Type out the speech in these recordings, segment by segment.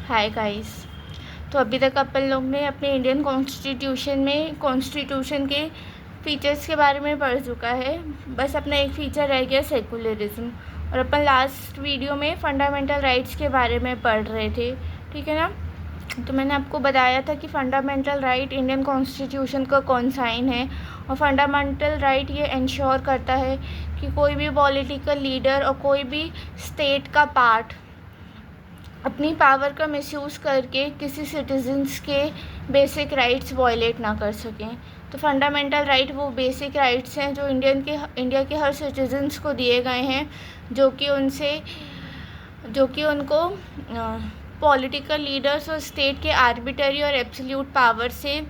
Hi guys. तो अभी तक अपन लोग ने अपने इंडियन कॉन्स्टिट्यूशन में कॉन्स्टिट्यूशन के फीचर्स के बारे में पढ़ चुका है। बस अपना एक फीचर रह गया सेकुलरिज्म, और अपन लास्ट वीडियो में फंडामेंटल राइट्स के बारे में पढ़ रहे थे। ठीक है ना। तो मैंने आपको बताया था कि फ़ंडामेंटल राइट इंडियन कॉन्स्टिट्यूशन का कौन साइन है, और फंडामेंटल राइट ये इंश्योर करता है कि कोई भी पॉलिटिकल लीडर और कोई भी स्टेट का पार्ट अपनी पावर का मिसयूज़ करके किसी सिटीजन्स के बेसिक राइट्स वायलेट ना कर सकें। तो फंडामेंटल राइट वो बेसिक राइट्स हैं जो इंडिया के हर सिटीजन्स को दिए गए हैं, जो कि उनको पॉलिटिकल लीडर्स और स्टेट के आर्बिट्ररी और एब्सोल्यूट पावर से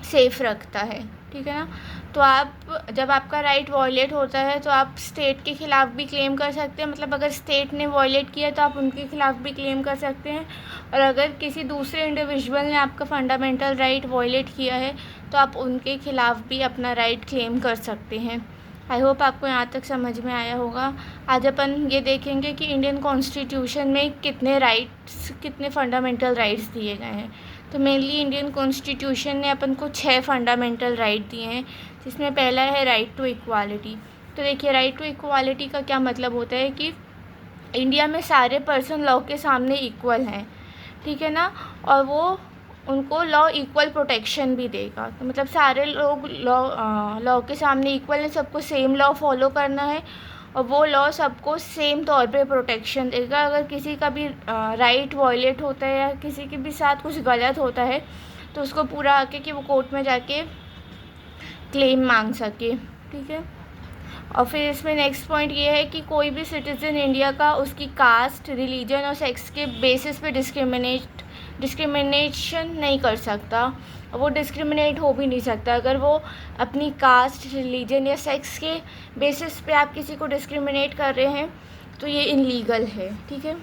सेफ रखता है। ठीक है ना। तो आप जब आपका राइट वॉयलेट होता है तो आप स्टेट के ख़िलाफ़ भी क्लेम कर सकते हैं, मतलब अगर स्टेट ने वॉयलेट किया तो आप उनके ख़िलाफ़ भी क्लेम कर सकते हैं, और अगर किसी दूसरे इंडिविजुअल ने आपका फंडामेंटल राइट वॉयलेट किया है तो आप उनके ख़िलाफ़ भी अपना राइट क्लेम कर सकते हैं। आई होप आपको यहाँ तक समझ में आया होगा। आज अपन ये देखेंगे कि इंडियन कॉन्स्टिट्यूशन में कितने फंडामेंटल राइट्स दिए गए हैं। तो मेनली इंडियन कॉन्स्टिट्यूशन ने अपन को 6 फंडामेंटल राइट दिए हैं, जिसमें पहला है राइट टू इक्वालिटी। तो देखिए, राइट टू इक्वालिटी का क्या मतलब होता है कि इंडिया में सारे पर्सन लॉ के सामने इक्वल हैं। ठीक है ना। और वो उनको लॉ इक्वल प्रोटेक्शन भी देगा। तो मतलब सारे लोग लॉ के सामने इक्वल हैं, सबको सेम लॉ फॉलो करना है, और वो लॉ सबको सेम तौर पे प्रोटेक्शन देगा। अगर किसी का भी राइट वॉयलेट होता है या किसी के भी साथ कुछ गलत होता है तो उसको पूरा आके कि वो कोर्ट में जाके क्लेम मांग सके। ठीक है। और फिर इसमें नेक्स्ट पॉइंट ये है कि कोई भी सिटीज़न इंडिया का उसकी कास्ट, रिलीजन और सेक्स के बेसिस पे डिस्क्रिमिनेशन नहीं कर सकता। वो डिस्क्रिमिनेट हो भी नहीं सकता। अगर वो अपनी कास्ट, रिलीजन या सेक्स के बेसिस पे आप किसी को डिस्क्रिमिनेट कर रहे हैं तो ये इनलीगल है। ठीक है।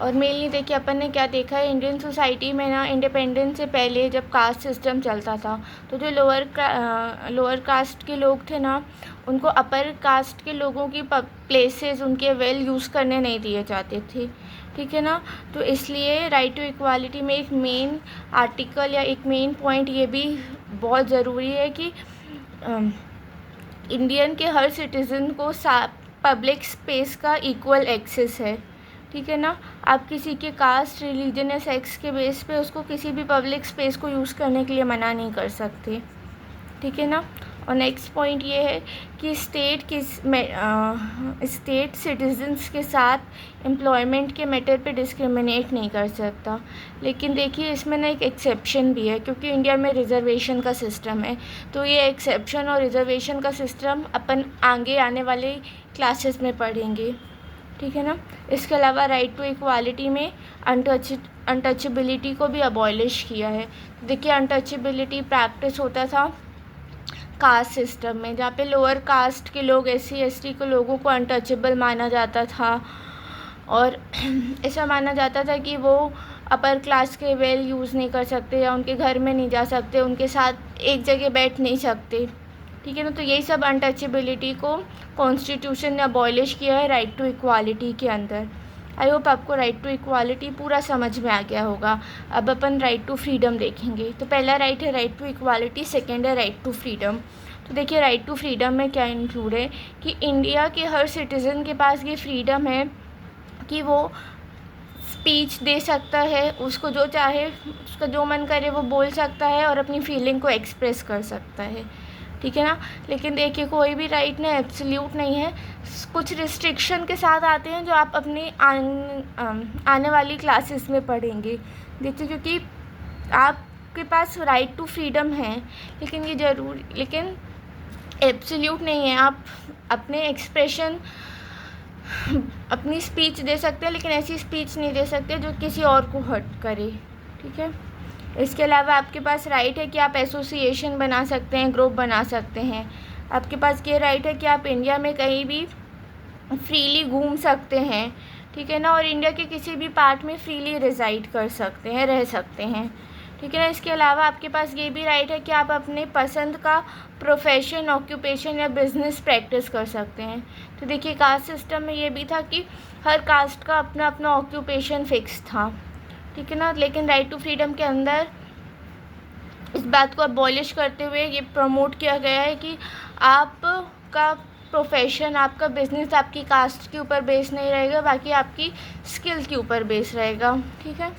और मेनली देखिए, अपन ने क्या देखा है इंडियन सोसाइटी में ना, इंडिपेंडेंस से पहले जब कास्ट सिस्टम चलता था तो जो लोअर कास्ट के लोग थे ना, उनको अपर कास्ट के लोगों की प्लेसेस, उनके वेल यूज़ करने नहीं दिए जाते थे। ठीक है ना। तो इसलिए राइट टू इक्वालिटी में एक मेन आर्टिकल या एक मेन पॉइंट ये भी बहुत ज़रूरी है कि इंडियन के हर सिटीज़न को पब्लिक स्पेस का इक्वल एक्सेस है। ठीक है ना। आप किसी के कास्ट, रिलीजन या सेक्स के बेस पे उसको किसी भी पब्लिक स्पेस को यूज़ करने के लिए मना नहीं कर सकते। ठीक है ना। और नेक्स्ट पॉइंट ये है कि स्टेट सिटीजन्स के साथ एम्प्लॉयमेंट के मैटर पे डिस्क्रिमिनेट नहीं कर सकता। लेकिन देखिए, इसमें ना एक एक्सेप्शन भी है, क्योंकि इंडिया में रिजर्वेशन का सिस्टम है। तो ये एक्सेप्शन और रिजर्वेशन का सिस्टम अपन आगे आने वाले क्लासेस में पढ़ेंगे। ठीक है ना। इसके अलावा राइट टू इक्वालिटी में अनटचेबिलिटी को भी अबॉलिश किया है। देखिए, अनटचेबिलिटी प्रैक्टिस होता था कास्ट सिस्टम में, जहाँ पे लोअर कास्ट के लोग, SC ST के लोगों को अनटचेबल माना जाता था, और ऐसा माना जाता था कि वो अपर क्लास के वेल यूज़ नहीं कर सकते, या उनके घर में नहीं जा सकते, उनके साथ एक जगह बैठ नहीं सकते। ठीक है ना। तो यही सब अनटचेबिलिटी को कॉन्स्टिट्यूशन ने अबॉलिश किया है राइट टू इक्वालिटी के अंदर। आई होप आपको राइट टू इक्वालिटी पूरा समझ में आ गया होगा। अब अपन राइट टू फ्रीडम देखेंगे। तो पहला राइट है राइट टू इक्वालिटी, सेकेंड है राइट टू फ्रीडम। तो देखिए, राइट टू फ्रीडम में क्या इंक्लूड है कि इंडिया के हर सिटीज़न के पास ये फ्रीडम है कि वो स्पीच दे सकता है, उसको जो चाहे, उसका जो मन करे वो बोल सकता है और अपनी फीलिंग को एक्सप्रेस कर सकता है। ठीक है ना। लेकिन देखिए, कोई भी राइट ना एब्सोल्यूट नहीं है, कुछ रिस्ट्रिक्शन के साथ आते हैं जो आप अपनी आने वाली क्लासेस में पढ़ेंगे। देखिए, क्योंकि आपके पास राइट टू फ्रीडम है, लेकिन एब्सोल्यूट नहीं है। आप अपने एक्सप्रेशन, अपनी स्पीच दे सकते हैं, लेकिन ऐसी स्पीच नहीं दे सकते जो किसी और को हर्ट करे। ठीक है। इसके अलावा आपके पास राइट है कि आप एसोसिएशन बना सकते हैं, ग्रुप बना सकते हैं। आपके पास ये राइट है कि आप इंडिया में कहीं भी फ्रीली घूम सकते हैं। ठीक है ना। और इंडिया के किसी भी पार्ट में फ्रीली रिजाइड कर सकते हैं, रह सकते हैं। ठीक है ना। इसके अलावा आपके पास ये भी राइट है कि आप अपने पसंद का प्रोफेशन, ऑक्यूपेशन या बिजनेस प्रैक्टिस कर सकते हैं। तो देखिए कास्ट सिस्टम में ये भी था कि हर कास्ट का अपना अपना ऑक्यूपेशन फिक्स था, ठीक है ना। लेकिन राइट टू फ्रीडम के अंदर इस बात को अबॉलिश करते हुए ये प्रमोट किया गया है कि आपका प्रोफेशन, आपका बिजनेस आपकी कास्ट के ऊपर बेस नहीं रहेगा, बाकी आपकी स्किल के ऊपर बेस रहेगा, ठीक है।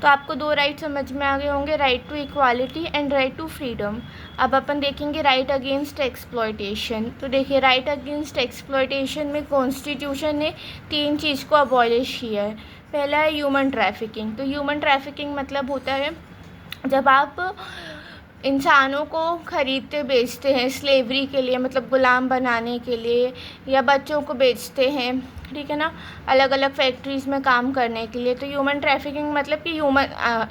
तो आपको दो राइट समझ में आ गए होंगे, right to equality and right to freedom. अब अपन देखेंगे राइट अगेंस्ट एक्सप्लॉयटेशन। तो देखिए राइट अगेंस्ट एक्सप्लॉयटेशन में कॉन्स्टिट्यूशन ने 3 चीज़ को अबॉलिश किया है। पहला है ह्यूमन ट्रैफिकिंग। तो ह्यूमन ट्रैफिकिंग मतलब होता है जब आप इंसानों को ख़रीदते बेचते हैं स्लेवरी के लिए, मतलब ग़ुलाम बनाने के लिए, या बच्चों को बेचते हैं, ठीक है ना, अलग अलग फैक्ट्रीज़ में काम करने के लिए। तो ह्यूमन ट्रैफिकिंग मतलब कि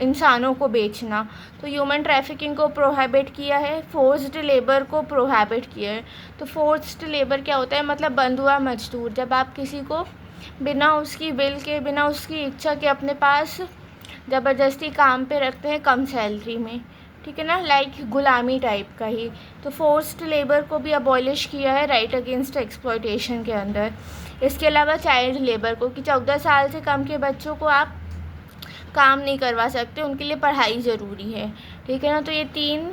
इंसानों को बेचना। तो ह्यूमन ट्रैफिकिंग को प्रोहिबिट किया है, फोर्स्ड लेबर को प्रोहिबिट किया है। तो फोर्स्ड लेबर क्या होता है, मतलब बंधुआ मजदूर। जब आप किसी को बिना उसकी विल के, बिना उसकी इच्छा के अपने पास ज़बरदस्ती काम पे रखते हैं कम सैलरी में, ठीक है ना, लाइक गुलामी टाइप का ही। तो फोर्स्ड लेबर को भी अबॉलिश किया है राइट अगेंस्ट एक्सप्लॉयटेशन के अंदर। इसके अलावा चाइल्ड लेबर को, कि 14 साल से कम के बच्चों को आप काम नहीं करवा सकते, उनके लिए पढ़ाई ज़रूरी है, ठीक है ना। तो ये 3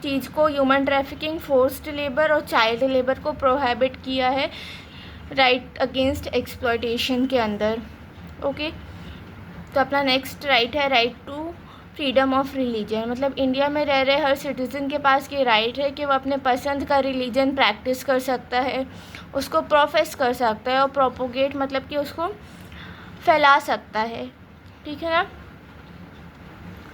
चीज़ को, ह्यूमन ट्रैफिकिंग, फोर्स्ड लेबर और चाइल्ड लेबर को प्रोहिबिट किया है राइट अगेंस्ट एक्सप्लॉयटेशन के अंदर। ओके, तो अपना नेक्स्ट राइट है right to freedom of religion. मतलब इंडिया में रह रहे हर सिटीज़न के पास ये राइट है कि वो अपने पसंद का रिलीजन प्रैक्टिस कर सकता है, उसको प्रोफेस कर सकता है और प्रोपोगेट मतलब कि उसको फैला सकता है, ठीक है ना।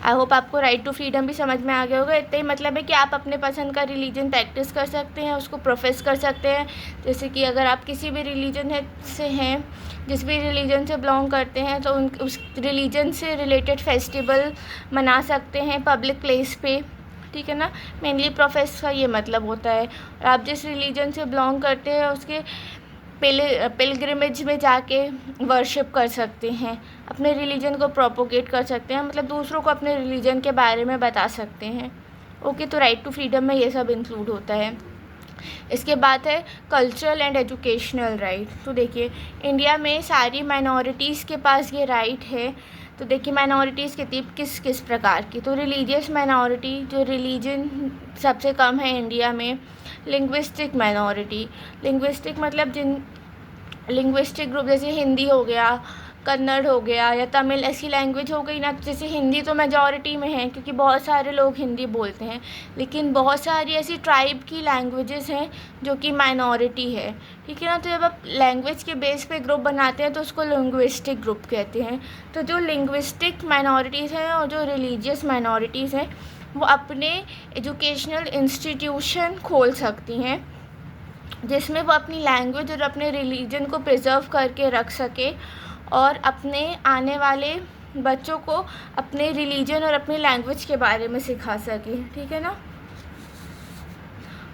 आई होप आपको राइट टू फ्रीडम भी समझ में आ गया होगा। इतना ही मतलब है कि आप अपने पसंद का रिलीजन प्रैक्टिस कर सकते हैं, उसको प्रोफेस कर सकते हैं। जैसे कि अगर आप किसी भी रिलीजन से हैं, जिस भी रिलीजन से बिलोंग करते हैं, तो उस रिलीजन से रिलेटेड फेस्टिवल मना सकते हैं पब्लिक प्लेस पे, ठीक है ना। मेनली प्रोफेस का ये मतलब होता है। और आप जिस रिलीजन से बिलोंग करते हैं उसके पिलग्रिमेज में जाके वर्शिप कर सकते हैं, अपने रिलीजन को प्रोपोगेट कर सकते हैं, मतलब दूसरों को अपने रिलीजन के बारे में बता सकते हैं। ओके, तो राइट टू फ्रीडम में ये सब इंक्लूड होता है। इसके बाद है कल्चरल एंड एजुकेशनल राइट। तो देखिए इंडिया में सारी माइनॉरिटीज़ के पास ये राइट है। तो देखिए माइनॉरिटीज़ किस किस प्रकार की। तो रिलीजियस माइनॉरिटी, जो रिलीजन सबसे कम है इंडिया में। लिंग्विस्टिक माइनॉरिटी, लिंग्विस्टिक मतलब लिंग्विस्टिक ग्रुप, जैसे हिंदी हो गया, कन्नड़ हो गया या तमिल, ऐसी लैंग्वेज हो गई ना। जैसे हिंदी तो मेजॉरिटी में है क्योंकि बहुत सारे लोग हिंदी बोलते हैं, लेकिन बहुत सारी ऐसी ट्राइब की लैंग्वेजेस हैं जो कि माइनॉरिटी है, ठीक है ना। तो जब आप लैंग्वेज के बेस पे ग्रुप बनाते हैं तो उसको लिंग्विस्टिक ग्रुप कहते हैं। तो जो लिंग्विस्टिक माइनॉरिटीज़ हैं और जो रिलीजियस माइनॉरिटीज़ हैं वो अपने एजुकेशनल इंस्टीट्यूशन खोल सकती हैं जिसमें वो अपनी लैंग्वेज और अपने रिलीजन को प्रिजर्व करके रख सके और अपने आने वाले बच्चों को अपने रिलीजन और अपनी लैंग्वेज के बारे में सिखा सके, ठीक है ना।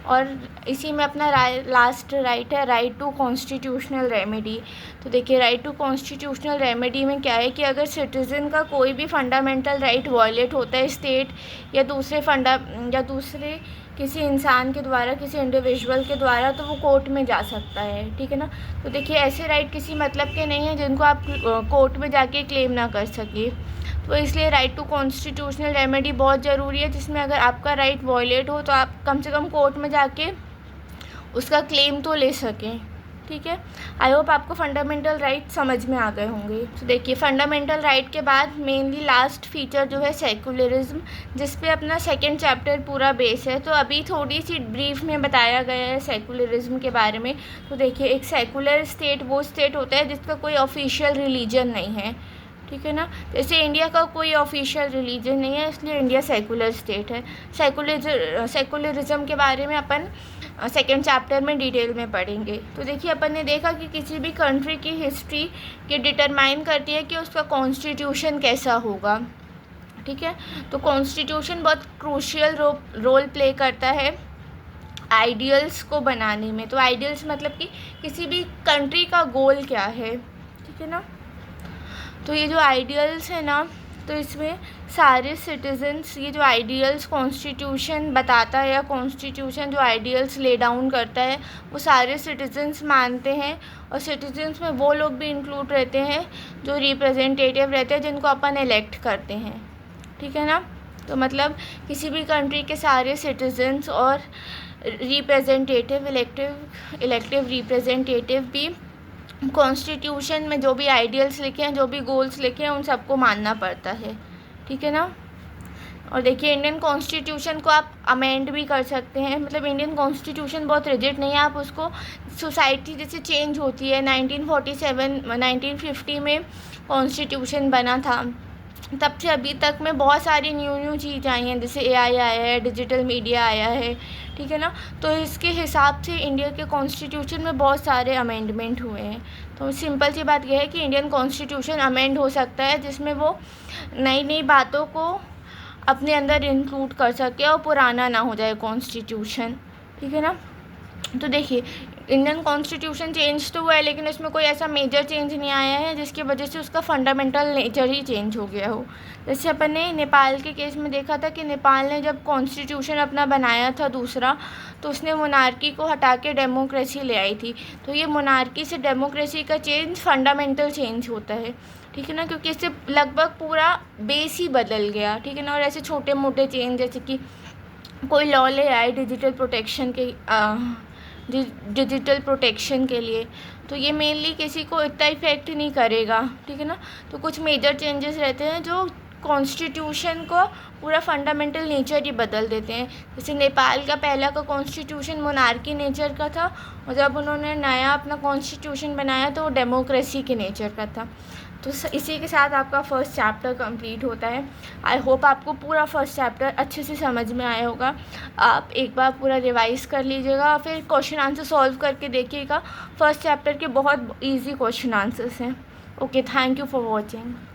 और इसी में अपना लास्ट राइट है राइट टू कॉन्स्टिट्यूशनल रेमेडी। तो देखिए राइट टू कॉन्स्टिट्यूशनल रेमेडी में क्या है कि अगर सिटीज़न का कोई भी फंडामेंटल राइट वायलेट होता है स्टेट या दूसरे किसी इंसान के द्वारा, किसी इंडिविजुअल के द्वारा, तो वो कोर्ट में जा सकता है, ठीक है ना। तो देखिए ऐसे राइट किसी मतलब के नहीं हैं जिनको आप कोर्ट में जाके क्लेम ना कर सके। तो इसलिए राइट टू कॉन्स्टिट्यूशनल रेमेडी बहुत ज़रूरी है, जिसमें अगर आपका राइट वायलेट हो तो आप कम से कम कोर्ट में जाके उसका क्लेम तो ले सकें, ठीक है। आई होप आपको फंडामेंटल राइट समझ में आ गए होंगे। तो देखिए फंडामेंटल राइट के बाद मेनली लास्ट फीचर जो है सेकुलरिज्म, जिस पे अपना सेकंड चैप्टर पूरा बेस है। तो अभी थोड़ी सी ब्रीफ में बताया गया है सेकुलरिज्म के बारे में। तो देखिए एक सेकुलर स्टेट वो स्टेट होता है जिसका कोई ऑफिशियल रिलीजन नहीं है, ठीक है ना। जैसे इंडिया का कोई ऑफिशियल रिलीजन नहीं है, इसलिए इंडिया सेकुलर स्टेट है। सेकुलरिज्म के बारे में अपन सेकेंड चैप्टर में डिटेल में पढ़ेंगे। तो देखिए अपन ने देखा कि किसी भी कंट्री की हिस्ट्री ये डिटरमाइन करती है कि उसका कॉन्स्टिट्यूशन कैसा होगा, ठीक है। तो कॉन्स्टिट्यूशन बहुत क्रूशियल रोल प्ले करता है आइडियल्स को बनाने में। तो आइडियल्स मतलब कि किसी भी कंट्री का गोल क्या है, ठीक है ना। तो ये जो आइडियल्स है ना तो इसमें सारे सिटीजन्स, ये जो आइडियल्स कॉन्स्टिट्यूशन बताता है या कॉन्स्टिट्यूशन जो आइडियल्स ले डाउन करता है वो सारे सिटीजन्स मानते हैं। और सिटीजन्स में वो लोग भी इंक्लूड रहते हैं जो रिप्रेजेंटेटिव रहते हैं, जिनको अपन इलेक्ट करते हैं, ठीक है ना। तो मतलब किसी भी कंट्री के सारे सिटीजन्स और रिप्रेजेंटेटिव इलेक्टिव रिप्रेजेंटेटिव भी कॉन्स्टिट्यूशन में जो भी आइडियल्स लिखे हैं, जो भी गोल्स लिखे हैं, उन सबको मानना पड़ता है, ठीक है ना। और देखिए इंडियन कॉन्स्टिट्यूशन को आप अमेंड भी कर सकते हैं, मतलब इंडियन कॉन्स्टिट्यूशन बहुत रिजिड नहीं है, आप उसको सोसाइटी जैसे चेंज होती है। 1947 1950 में कॉन्स्टिट्यूशन बना था, तब से अभी तक में बहुत सारी न्यू चीज़ आई हैं, जैसे AI आया है, डिजिटल मीडिया आया है, ठीक है ना। तो इसके हिसाब से इंडिया के कॉन्स्टिट्यूशन में बहुत सारे अमेंडमेंट हुए हैं। तो सिंपल सी बात यह है कि इंडियन कॉन्स्टिट्यूशन अमेंड हो सकता है, जिसमें वो नई नई बातों को अपने अंदर इंक्लूड कर सके और पुराना ना हो जाए कॉन्स्टिट्यूशन, ठीक है ना। तो देखिए इंडियन कॉन्स्टिट्यूशन चेंज तो हुआ है, लेकिन इसमें कोई ऐसा मेजर चेंज नहीं आया है जिसकी वजह से उसका फंडामेंटल नेचर ही चेंज हो गया हो। जैसे अपन ने नेपाल के केस में देखा था कि नेपाल ने जब कॉन्स्टिट्यूशन अपना बनाया था दूसरा, तो उसने मोनार्की को हटा के डेमोक्रेसी ले आई थी। तो ये मोनार्की से डेमोक्रेसी का चेंज फंडामेंटल चेंज होता है, ठीक है ना, क्योंकि इससे लगभग पूरा बेस ही बदल गया, ठीक है ना। और ऐसे छोटे मोटे चेंज जैसे कि कोई लॉ ले आए डिजिटल प्रोटेक्शन के लिए, तो ये मेनली किसी को इतना इफेक्ट नहीं करेगा, ठीक है ना। तो कुछ मेजर चेंजेस रहते हैं जो कॉन्स्टिट्यूशन को पूरा फंडामेंटल नेचर ही बदल देते हैं। जैसे नेपाल का पहला का कॉन्स्टिट्यूशन मोनार्की नेचर का था, और जब उन्होंने नया अपना कॉन्स्टिट्यूशन बनाया तो वो डेमोक्रेसी के नेचर का था। तो इसी के साथ आपका फर्स्ट चैप्टर कंप्लीट होता है। आई होप आपको पूरा फर्स्ट चैप्टर अच्छे से समझ में आया होगा। आप एक बार पूरा रिवाइज कर लीजिएगा और फिर क्वेश्चन आंसर सॉल्व करके देखिएगा। फर्स्ट चैप्टर के बहुत इजी क्वेश्चन आंसर्स हैं। Okay, thank you for watching.